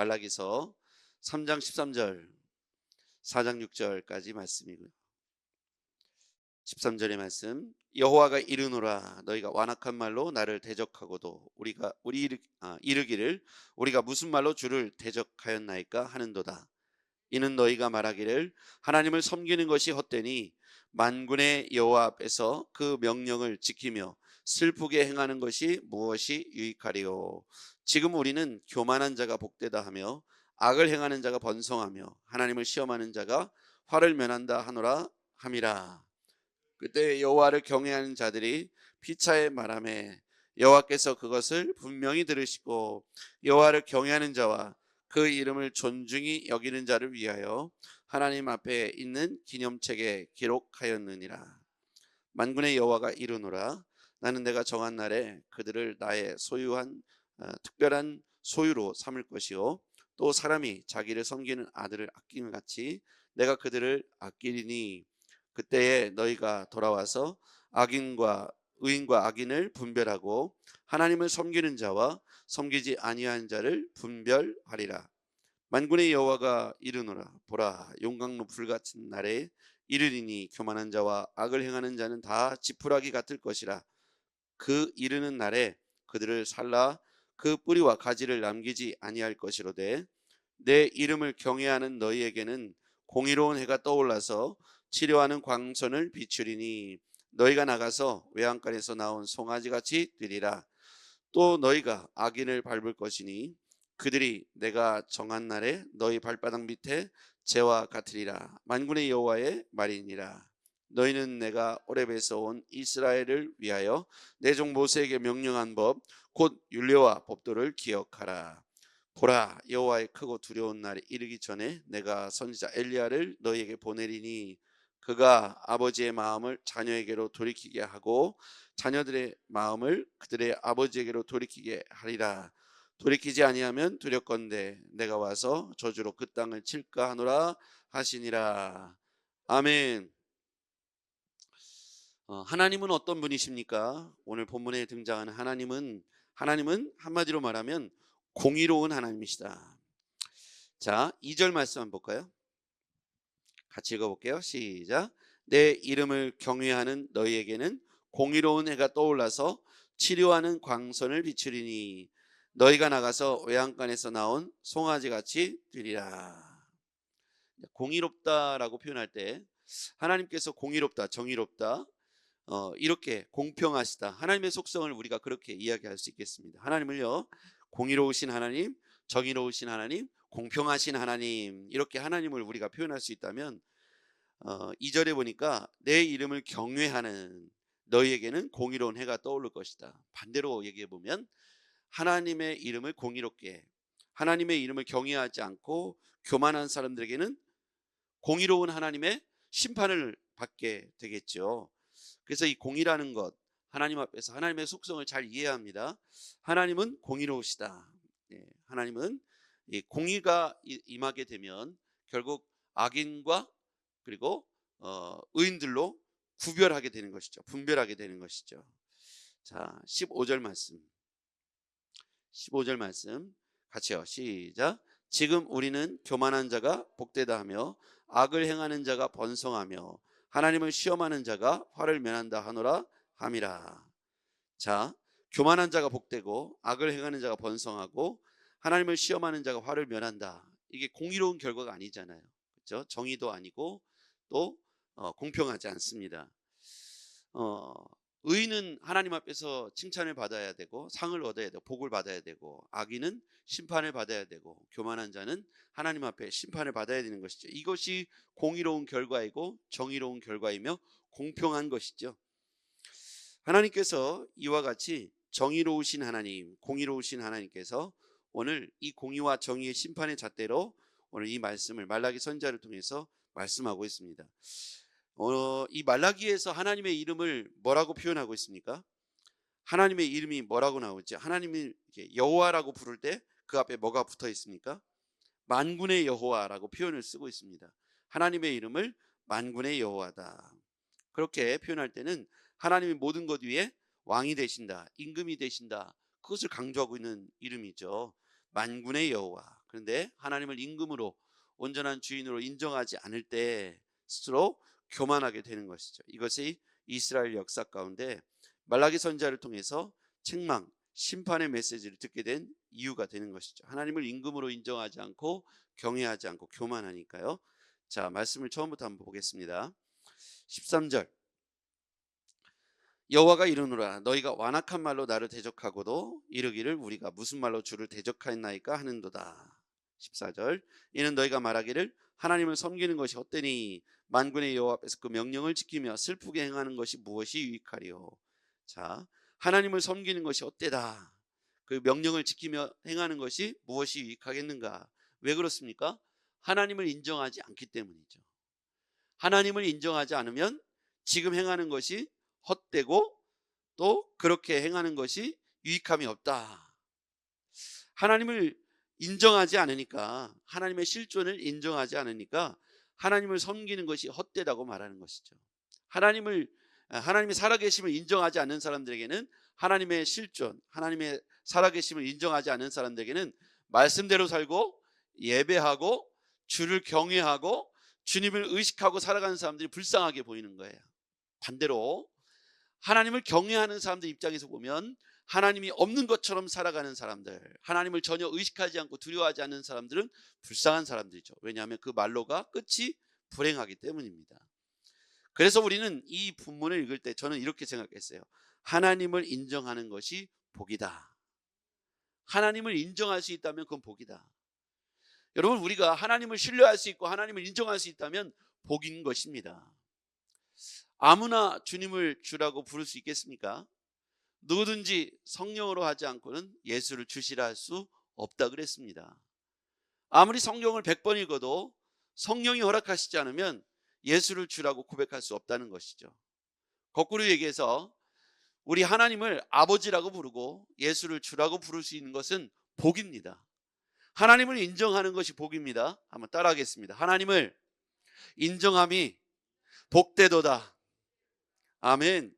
말라기서 3장 13절, 4장 6절까지 말씀이고요. 13절의 말씀. 여호와가 이르노라, 너희가 완악한 말로 나를 대적하고도 이르기를 우리가 무슨 말로 주를 대적하였나이까 하는도다. 이는 너희가 말하기를 하나님을 섬기는 것이 헛되니 만군의 여호와 앞에서 그 명령을 지키며 슬프게 행하는 것이 무엇이 유익하리요. 지금 우리는 교만한 자가 복되다 하며 악을 행하는 자가 번성하며 하나님을 시험하는 자가 화를 면한다 하노라 함이라. 그때 여호와를 경외하는 자들이 피차에 말하매 여호와께서 그것을 분명히 들으시고 여호와를 경외하는 자와 그 이름을 존중히 여기는 자를 위하여 하나님 앞에 있는 기념책에 기록하였느니라. 만군의 여호와가 이르노라, 나는 내가 정한 날에 그들을 나의 소유한 특별한 소유로 삼을 것이요 또 사람이 자기를 섬기는 아들을 아끼는 같이 내가 그들을 아끼리니 그때에 너희가 돌아와서 의인과 악인을 분별하고 하나님을 섬기는 자와 섬기지 아니한 자를 분별하리라. 만군의 여호와가 이르노라, 보라, 용광로 불같은 날에 이르리니 교만한 자와 악을 행하는 자는 다 지푸라기 같을 것이라. 그 이르는 날에 그들을 살라 그 뿌리와 가지를 남기지 아니할 것이로되 내 이름을 경외하는 너희에게는 공의로운 해가 떠올라서 치료하는 광선을 비추리니 너희가 나가서 외양간에서 나온 송아지같이 되리라. 또 너희가 악인을 밟을 것이니 그들이 내가 정한 날에 너희 발바닥 밑에 재와 같으리라. 만군의 여호와의 말이니라. 너희는 내가 호렙에서 온 이스라엘을 위하여 내 종 모세에게 명령한 법 곧 율례와 법도를 기억하라. 보라, 여호와의 크고 두려운 날이 이르기 전에 내가 선지자 엘리야를 너희에게 보내리니 그가 아버지의 마음을 자녀에게로 돌이키게 하고 자녀들의 마음을 그들의 아버지에게로 돌이키게 하리라. 돌이키지 아니하면 두렵건대 내가 와서 저주로 그 땅을 칠까 하노라 하시니라. 아멘. 하나님은 어떤 분이십니까? 오늘 본문에 등장하는 하나님은 한마디로 말하면 공의로운 하나님이시다. 자, 2절 말씀 한번 볼까요? 같이 읽어볼게요. 시작. 내 이름을 경외하는 너희에게는 공의로운 해가 떠올라서 치료하는 광선을 비추리니 너희가 나가서 외양간에서 나온 송아지같이 되리라. 공의롭다라고 표현할 때 하나님께서 공의롭다, 정의롭다, 이렇게 공평하시다, 하나님의 속성을 우리가 그렇게 이야기할 수 있겠습니다. 하나님을요, 공의로우신 하나님, 정의로우신 하나님, 공평하신 하나님, 이렇게 하나님을 우리가 표현할 수 있다면 2절에 보니까 내 이름을 경외하는 너희에게는 공의로운 해가 떠오를 것이다. 반대로 얘기해 보면 하나님의 이름을 공의롭게, 하나님의 이름을 경외하지 않고 교만한 사람들에게는 공의로운 하나님의 심판을 받게 되겠죠. 그래서 이 공의라는 것, 하나님 앞에서 하나님의 속성을 잘 이해해야 합니다. 하나님은 공의로우시다. 하나님은 이 공의가 임하게 되면 결국 악인과 그리고 의인들로 구별하게 되는 것이죠. 분별하게 되는 것이죠. 자, 15절 말씀 같이요. 시작. 지금 우리는 교만한 자가 복되다 하며 악을 행하는 자가 번성하며 하나님을 시험하는 자가 화를 면한다 하노라 함이라. 자, 교만한 자가 복되고 악을 행하는 자가 번성하고 하나님을 시험하는 자가 화를 면한다. 이게 공의로운 결과가 아니잖아요. 그렇죠? 정의도 아니고 또 공평하지 않습니다. 의인은 하나님 앞에서 칭찬을 받아야 되고 상을 얻어야 되고 복을 받아야 되고 악인은 심판을 받아야 되고 교만한 자는 하나님 앞에 심판을 받아야 되는 것이죠. 이것이 공의로운 결과이고 정의로운 결과이며 공평한 것이죠. 하나님께서 이와 같이 정의로우신 하나님, 공의로우신 하나님께서 오늘 이 공의와 정의의 심판의 잣대로 오늘 이 말씀을 말라기 선지자를 통해서 말씀하고 있습니다. 이 말라기에서 하나님의 이름을 뭐라고 표현하고 있습니까? 하나님의 이름이 뭐라고 나오죠? 하나님이 여호와라고 부를 때 그 앞에 뭐가 붙어 있습니까? 만군의 여호와라고 표현을 쓰고 있습니다. 하나님의 이름을 만군의 여호와다. 그렇게 표현할 때는 하나님이 모든 것 위에 왕이 되신다, 임금이 되신다, 그것을 강조하고 있는 이름이죠. 만군의 여호와. 그런데 하나님을 임금으로 온전한 주인으로 인정하지 않을 때 스스로 교만하게 되는 것이죠. 이것이 이스라엘 역사 가운데 말라기 선지자를 통해서 책망, 심판의 메시지를 듣게 된 이유가 되는 것이죠. 하나님을 임금으로 인정하지 않고 경외하지 않고 교만하니까요. 자, 말씀을 처음부터 한번 보겠습니다. 13절. 여호와가 이르노라 너희가 완악한 말로 나를 대적하고도 이르기를 우리가 무슨 말로 주를 대적하였나이까 하는도다. 14절. 이는 너희가 말하기를 하나님을 섬기는 것이 헛되니 만군의 여호와 앞에서 그 명령을 지키며 슬프게 행하는 것이 무엇이 유익하리요. 자, 하나님을 섬기는 것이 헛되다. 그 명령을 지키며 행하는 것이 무엇이 유익하겠는가? 왜 그렇습니까? 하나님을 인정하지 않기 때문이죠. 하나님을 인정하지 않으면 지금 행하는 것이 헛되고 또 그렇게 행하는 것이 유익함이 없다. 하나님을 인정하지 않으니까, 하나님의 실존을 인정하지 않으니까 하나님을 섬기는 것이 헛되다고 말하는 것이죠. 하나님이 살아계심을 인정하지 않는 사람들에게는 하나님의 실존, 하나님의 살아계심을 인정하지 않는 사람들에게는 말씀대로 살고 예배하고 주를 경외하고 주님을 의식하고 살아가는 사람들이 불쌍하게 보이는 거예요. 반대로 하나님을 경외하는 사람들 입장에서 보면 하나님이 없는 것처럼 살아가는 사람들, 하나님을 전혀 의식하지 않고 두려워하지 않는 사람들은 불쌍한 사람들이죠. 왜냐하면 그 말로가 끝이 불행하기 때문입니다. 그래서 우리는 이 본문을 읽을 때 저는 이렇게 생각했어요. 하나님을 인정하는 것이 복이다. 하나님을 인정할 수 있다면 그건 복이다. 여러분, 우리가 하나님을 신뢰할 수 있고 하나님을 인정할 수 있다면 복인 것입니다. 아무나 주님을 주라고 부를 수 있겠습니까? 누구든지 성령으로 하지 않고는 예수를 주시라 할 수 없다 그랬습니다. 아무리 성경을 100번 읽어도 성령이 허락하시지 않으면 예수를 주라고 고백할 수 없다는 것이죠. 거꾸로 얘기해서 우리 하나님을 아버지라고 부르고 예수를 주라고 부를 수 있는 것은 복입니다. 하나님을 인정하는 것이 복입니다. 한번 따라하겠습니다. 하나님을 인정함이 복되도다. 아멘.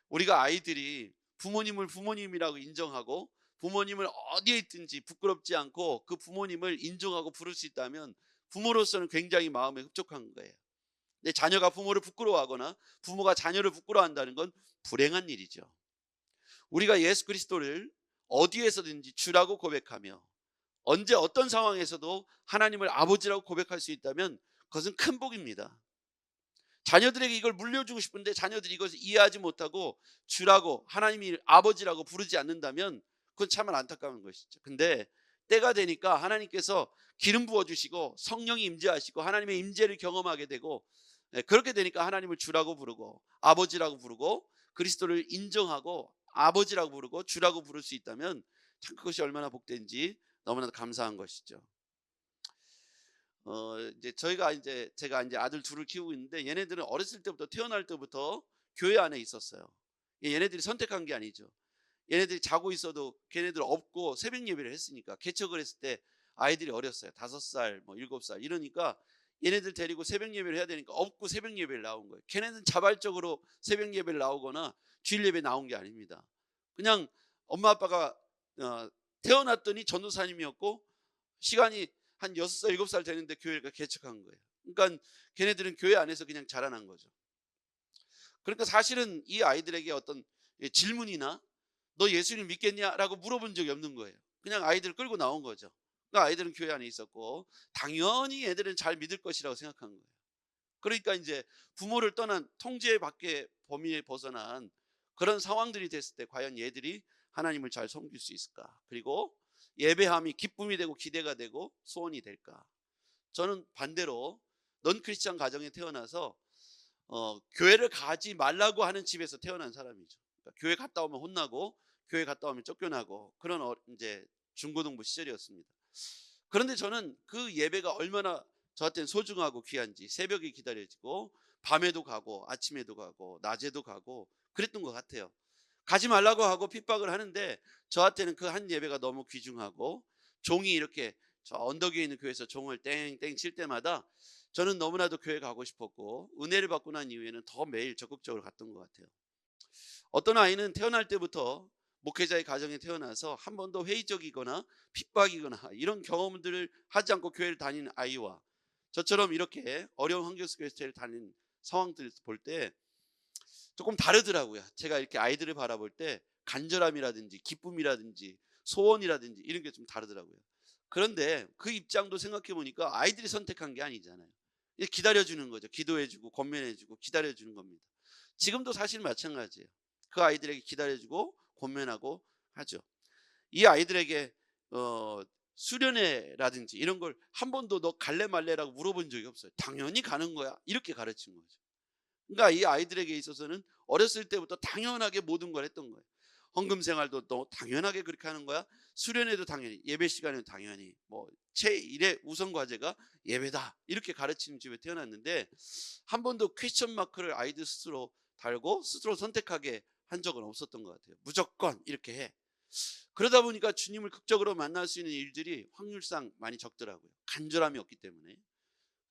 우리가 아이들이 부모님을 부모님이라고 인정하고 부모님을 어디에 있든지 부끄럽지 않고 그 부모님을 인정하고 부를 수 있다면 부모로서는 굉장히 마음에 흡족한 거예요. 근데 자녀가 부모를 부끄러워하거나 부모가 자녀를 부끄러워한다는 건 불행한 일이죠. 우리가 예수 그리스도를 어디에서든지 주라고 고백하며 언제 어떤 상황에서도 하나님을 아버지라고 고백할 수 있다면 그것은 큰 복입니다. 자녀들에게 이걸 물려주고 싶은데 자녀들이 이것을 이해하지 못하고 주라고 하나님이 아버지라고 부르지 않는다면 그건 참 안타까운 것이죠. 근데 때가 되니까 하나님께서 기름 부어주시고 성령이 임재하시고 하나님의 임재를 경험하게 되고 그렇게 되니까 하나님을 주라고 부르고 아버지라고 부르고 그리스도를 인정하고 아버지라고 부르고 주라고 부를 수 있다면 참 그것이 얼마나 복된지 너무나 감사한 것이죠. 제가 이제 아들 둘을 키우고 있는데 얘네들은 어렸을 때부터 태어날 때부터 교회 안에 있었어요. 얘네들이 선택한 게 아니죠. 얘네들이 자고 있어도 걔네들 업고 새벽 예배를 했으니까 개척을 했을 때 아이들이 어렸어요. 5살, 7살 이러니까 얘네들 데리고 새벽 예배를 해야 되니까 업고 새벽 예배를 나온 거예요. 걔네는 자발적으로 새벽 예배를 나오거나 주일 예배 나온 게 아닙니다. 그냥 엄마 아빠가 태어났더니 전도사님이었고 시간이 한 6살, 7살 되는데 교회가 개척한 거예요. 그러니까 걔네들은 교회 안에서 그냥 자라난 거죠. 그러니까 사실은 이 아이들에게 어떤 질문이나 너 예수님 믿겠냐라고 물어본 적이 없는 거예요. 그냥 아이들을 끌고 나온 거죠. 그러니까 아이들은 교회 안에 있었고 당연히 애들은 잘 믿을 것이라고 생각한 거예요. 그러니까 이제 부모를 떠난 통제 밖의 범위에 벗어난 그런 상황들이 됐을 때 과연 얘들이 하나님을 잘 섬길 수 있을까? 그리고 예배함이 기쁨이 되고 기대가 되고 소원이 될까? 저는 반대로 넌 크리스찬 가정에 태어나서 교회를 가지 말라고 하는 집에서 태어난 사람이죠. 그러니까 교회 갔다 오면 혼나고 교회 갔다 오면 쫓겨나고 그런 이제 중고등부 시절이었습니다. 그런데 저는 그 예배가 얼마나 저한테는 소중하고 귀한지 새벽에 기다려지고 밤에도 가고 아침에도 가고 낮에도 가고 그랬던 것 같아요. 가지 말라고 하고 핍박을 하는데 저한테는 그 한 예배가 너무 귀중하고 종이 이렇게 저 언덕 위에 있는 교회에서 종을 땡땡 칠 때마다 저는 너무나도 교회 가고 싶었고 은혜를 받고 난 이후에는 더 매일 적극적으로 갔던 것 같아요. 어떤 아이는 태어날 때부터 목회자의 가정에 태어나서 한 번도 회의적이거나 핍박이거나 이런 경험들을 하지 않고 교회를 다니는 아이와 저처럼 이렇게 어려운 환경 속에서 교회를 다니는 상황들을 볼 때 조금 다르더라고요. 제가 이렇게 아이들을 바라볼 때 간절함이라든지 기쁨이라든지 소원이라든지 이런 게 좀 다르더라고요. 그런데 그 입장도 생각해 보니까 아이들이 선택한 게 아니잖아요. 기다려주는 거죠. 기도해주고 권면해주고 기다려주는 겁니다. 지금도 사실 마찬가지예요. 그 아이들에게 기다려주고 권면하고 하죠. 이 아이들에게 수련회라든지 이런 걸 한 번도 너 갈래 말래라고 물어본 적이 없어요. 당연히 가는 거야. 이렇게 가르친 거죠. 그러니까 이 아이들에게 있어서는 어렸을 때부터 당연하게 모든 걸 했던 거예요. 헌금 생활도 너 당연하게 그렇게 하는 거야. 수련회도 당연히, 예배 시간에도 당연히, 뭐 제1의 우선 과제가 예배다 이렇게 가르치는 집에 태어났는데 한 번도 퀘스천 마크를 아이들 스스로 달고 스스로 선택하게 한 적은 없었던 것 같아요. 무조건 이렇게 해. 그러다 보니까 주님을 극적으로 만날 수 있는 일들이 확률상 많이 적더라고요. 간절함이 없기 때문에.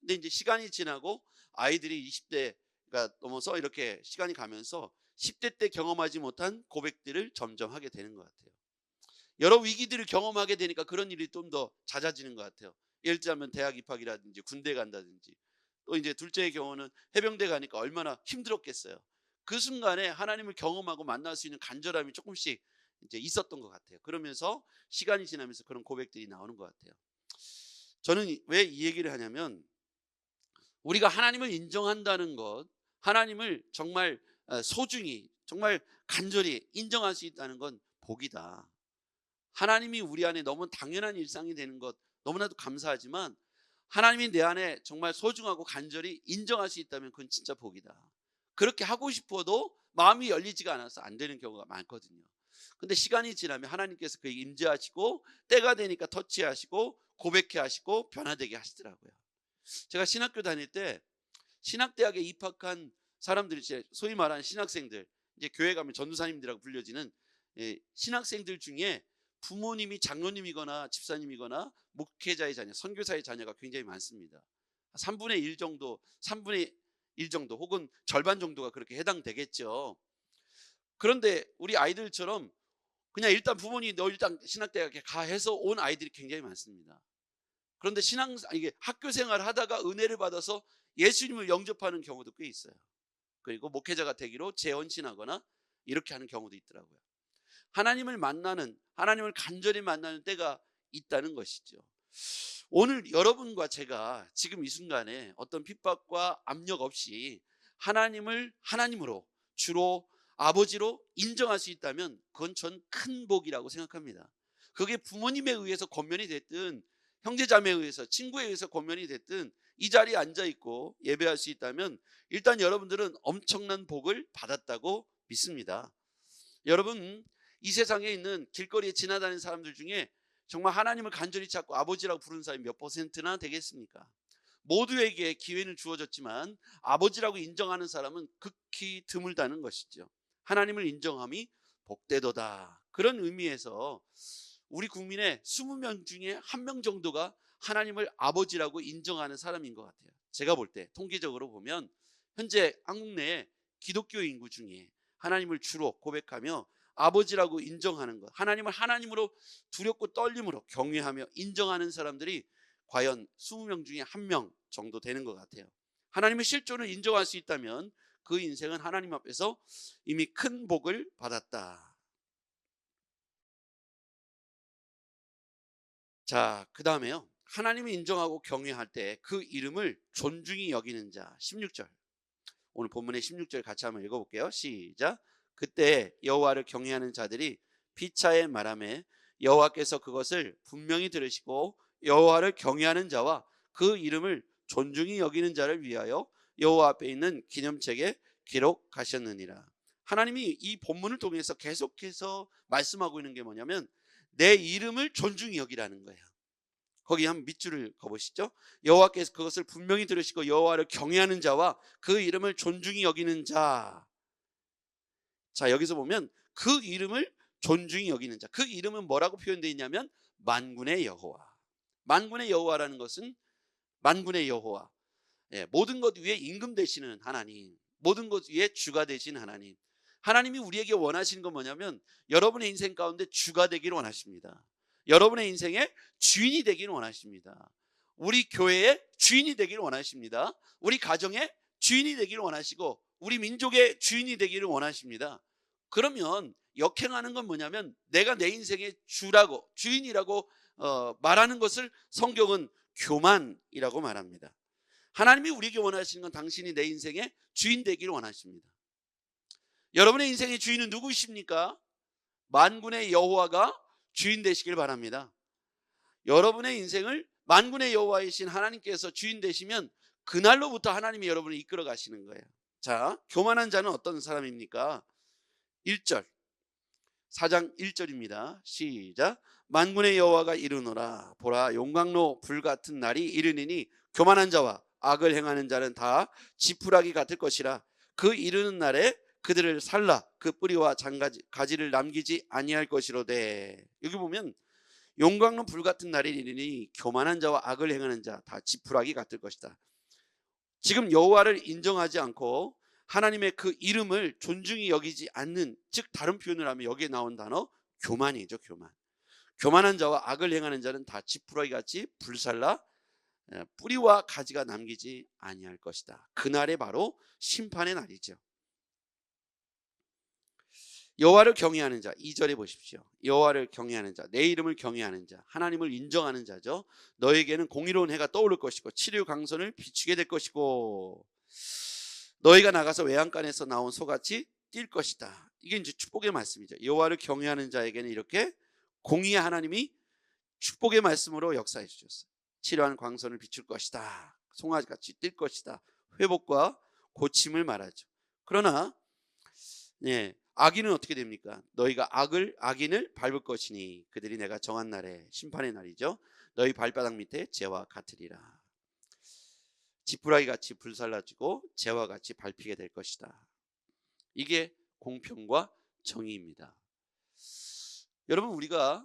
근데 이제 시간이 지나고 아이들이 20대가 넘어서 이렇게 시간이 가면서 10대 때 경험하지 못한 고백들을 점점 하게 되는 것 같아요. 여러 위기들을 경험하게 되니까 그런 일이 좀 더 잦아지는 것 같아요. 예를 들자면 대학 입학이라든지 군대 간다든지, 또 이제 둘째의 경우는 해병대 가니까 얼마나 힘들었겠어요. 그 순간에 하나님을 경험하고 만날 수 있는 간절함이 조금씩 이제 있었던 것 같아요. 그러면서 시간이 지나면서 그런 고백들이 나오는 것 같아요. 저는 왜 이 얘기를 하냐면 우리가 하나님을 인정한다는 것, 하나님을 정말 소중히 정말 간절히 인정할 수 있다는 건 복이다. 하나님이 우리 안에 너무 당연한 일상이 되는 것 너무나도 감사하지만 하나님이 내 안에 정말 소중하고 간절히 인정할 수 있다면 그건 진짜 복이다. 그렇게 하고 싶어도 마음이 열리지가 않아서 안 되는 경우가 많거든요. 근데 시간이 지나면 하나님께서 그에게 임재하시고 때가 되니까 터치하시고 고백해 하시고 변화되게 하시더라고요. 제가 신학교 다닐 때 신학대학에 입학한 사람들이 소위 말하는 신학생들, 이제 교회 가면 전도사님들이라고 불려지는 신학생들 중에 부모님이 장로님이거나 집사님이거나 목회자의 자녀, 선교사의 자녀가 굉장히 많습니다. 3분의 1 정도, 3분의 1 정도 혹은 절반 정도가 그렇게 해당되겠죠. 그런데 우리 아이들처럼 그냥 일단 부모님이 너 일단 신학대학에 가 해서 온 아이들이 굉장히 많습니다. 그런데 이게 학교 생활을 하다가 은혜를 받아서 예수님을 영접하는 경우도 꽤 있어요. 그리고 목회자가 되기로 재혼신하거나 이렇게 하는 경우도 있더라고요. 하나님을 간절히 만나는 때가 있다는 것이죠. 오늘 여러분과 제가 지금 이 순간에 어떤 핍박과 압력 없이 하나님을 하나님으로 주로 아버지로 인정할 수 있다면 그건 전 큰 복이라고 생각합니다. 그게 부모님에 의해서 권면이 됐든 형제자매에 의해서 친구에 의해서 권면이 됐든 이 자리에 앉아 있고 예배할 수 있다면 일단 여러분들은 엄청난 복을 받았다고 믿습니다. 여러분, 이 세상에 있는 길거리에 지나다니는 사람들 중에 정말 하나님을 간절히 찾고 아버지라고 부르는 사람이 몇 퍼센트나 되겠습니까? 모두에게 기회는 주어졌지만 아버지라고 인정하는 사람은 극히 드물다는 것이죠. 하나님을 인정함이 복되도다. 그런 의미에서 우리 국민의 20명 중에 1명 정도가 하나님을 아버지라고 인정하는 사람인 것 같아요. 제가 볼 때 통계적으로 보면 현재 한국 내에 기독교 인구 중에 하나님을 주로 고백하며 아버지라고 인정하는 것, 하나님을 하나님으로 두렵고 떨림으로 경외하며 인정하는 사람들이 과연 20명 중에 1명 정도 되는 것 같아요. 하나님의 실존을 인정할 수 있다면 그 인생은 하나님 앞에서 이미 큰 복을 받았다. 자, 그 다음에요. 하나님을 인정하고 경외할 때 그 이름을 존중히 여기는 자. 16절. 오늘 본문의 16절 같이 한번 읽어볼게요. 시작. 그때 여호와를 경외하는 자들이 피차에 말하매 여호와께서 그것을 분명히 들으시고 여호와를 경외하는 자와 그 이름을 존중히 여기는 자를 위하여 여호와 앞에 있는 기념책에 기록하셨느니라. 하나님이 이 본문을 통해서 계속해서 말씀하고 있는 게 뭐냐면 내 이름을 존중히 여기라는 거예요. 거기 한번 밑줄을 그어보시죠. 여호와께서 그것을 분명히 들으시고 여호와를 경외하는 자와 그 이름을 존중히 여기는 자. 자, 여기서 보면 그 이름을 존중히 여기는 자. 그 이름은 뭐라고 표현되어 있냐면 만군의 여호와. 만군의 여호와라는 것은 만군의 여호와. 모든 것 위에 임금 되시는 하나님, 모든 것 위에 주가 되신 하나님, 하나님이 우리에게 원하시는 건 뭐냐면 여러분의 인생 가운데 주가 되기를 원하십니다. 여러분의 인생의 주인이 되기를 원하십니다. 우리 교회의 주인이 되기를 원하십니다. 우리 가정의 주인이 되기를 원하시고 우리 민족의 주인이 되기를 원하십니다. 그러면 역행하는 건 뭐냐면 내가 내 인생의 주라고 주인이라고 말하는 것을 성경은 교만이라고 말합니다. 하나님이 우리에게 원하시는 건 당신이 내 인생의 주인 되기를 원하십니다. 여러분의 인생의 주인은 누구십니까? 만군의 여호와가 주인 되시길 바랍니다. 여러분의 인생을 만군의 여호와이신 하나님께서 주인 되시면 그날로부터 하나님이 여러분을 이끌어 가시는 거예요. 자, 교만한 자는 어떤 사람입니까? 1절 4장 1절입니다. 시작. 만군의 여호와가 이르노라 보라 용광로 불같은 날이 이르니니 교만한 자와 악을 행하는 자는 다 지푸라기 같을 것이라. 그 이르는 날에 그들을 살라 그 뿌리와 가지를 남기지 아니할 것이로되. 여기 보면 용광로 불같은 날이 이르니 교만한 자와 악을 행하는 자 다 지푸라기 같을 것이다. 지금 여호와를 인정하지 않고 하나님의 그 이름을 존중히 여기지 않는, 즉 다른 표현을 하면 여기에 나온 단어 교만이죠. 교만. 교만한 자와 악을 행하는 자는 다 지푸라기 같이 불살라 뿌리와 가지가 남기지 아니할 것이다. 그날에 바로 심판의 날이죠. 여호와를 경외하는 자, 2절에 보십시오. 여호와를 경외하는 자, 내 이름을 경외하는 자, 하나님을 인정하는 자죠. 너에게는 공의로운 해가 떠오를 것이고 치료 강선을 비추게 될 것이고 너희가 나가서 외양간에서 나온 소같이 뛸 것이다. 이게 이제 축복의 말씀이죠. 여호와를 경외하는 자에게는 이렇게 공의의 하나님이 축복의 말씀으로 역사해 주셨어요. 치료한 광선을 비출 것이다. 송아지같이 뛸 것이다. 회복과 고침을 말하죠. 그러나 악인은 어떻게 됩니까? 너희가 악인을 밟을 것이니 그들이 내가 정한 날에 심판의 날이죠. 너희 발바닥 밑에 재와 같으리라. 지푸라기 같이 불살라지고 재와 같이 밟히게 될 것이다. 이게 공평과 정의입니다. 여러분, 우리가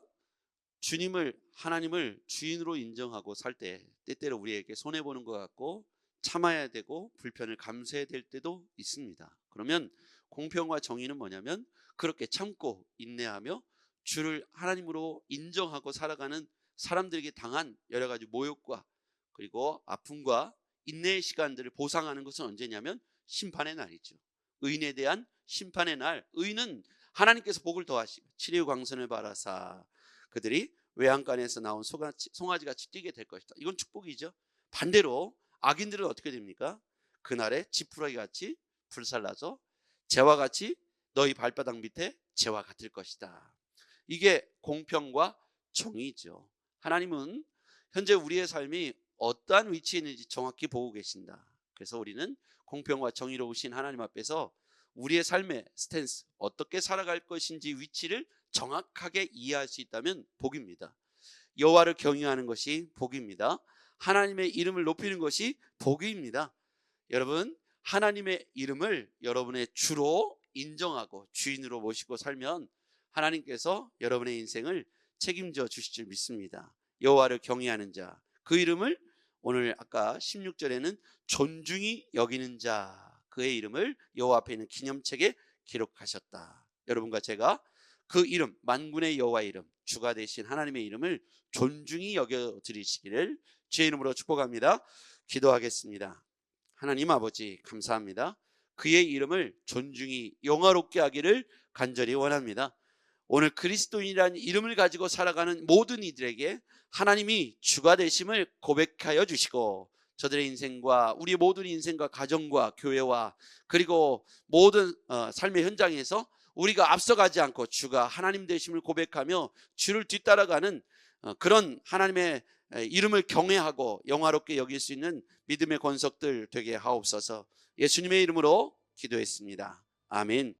하나님을 주인으로 인정하고 살 때 때때로 우리에게 손해보는 것 같고 참아야 되고 불편을 감수해야 될 때도 있습니다. 그러면 공평과 정의는 뭐냐면 그렇게 참고 인내하며 주를 하나님으로 인정하고 살아가는 사람들에게 당한 여러 가지 모욕과 그리고 아픔과 인내의 시간들을 보상하는 것은 언제냐면 심판의 날이죠. 의인에 대한 심판의 날. 의인은 하나님께서 복을 더하시고 치료 광선을 바라사 그들이 외양간에서 나온 송아지같이 뛰게 될 것이다. 이건 축복이죠. 반대로 악인들은 어떻게 됩니까? 그날에 지푸라기 같이 불살라서 재와 같이 너희 발바닥 밑에 재와 같을 것이다. 이게 공평과 정의죠. 하나님은 현재 우리의 삶이 어떠한 위치에 있는지 정확히 보고 계신다. 그래서 우리는 공평과 정의로우신 하나님 앞에서 우리의 삶의 스탠스, 어떻게 살아갈 것인지 위치를 정확하게 이해할 수 있다면 복입니다. 여호와를 경외하는 것이 복입니다. 하나님의 이름을 높이는 것이 복입니다. 여러분, 하나님의 이름을 여러분의 주로 인정하고 주인으로 모시고 살면 하나님께서 여러분의 인생을 책임져 주실 줄 믿습니다. 여호와를 경외하는 자, 그 이름을 오늘 아까 16절에는 존중히 여기는 자, 그의 이름을 여호와 앞에 있는 기념책에 기록하셨다. 여러분과 제가 그 이름, 만군의 여호와의 이름, 주가 되신 하나님의 이름을 존중히 여겨 드리시기를 주의 이름으로 축복합니다. 기도하겠습니다. 하나님 아버지 감사합니다. 그의 이름을 존중히 영화롭게 하기를 간절히 원합니다. 오늘 그리스도인이라는 이름을 가지고 살아가는 모든 이들에게 하나님이 주가 되심을 고백하여 주시고 저들의 인생과 우리 모든 인생과 가정과 교회와 그리고 모든 삶의 현장에서 우리가 앞서가지 않고 주가 하나님 되심을 고백하며 주를 뒤따라가는 그런 하나님의 이름을 경외하고 영화롭게 여길 수 있는 믿음의 권속들 되게 하옵소서. 예수님의 이름으로 기도했습니다. 아멘.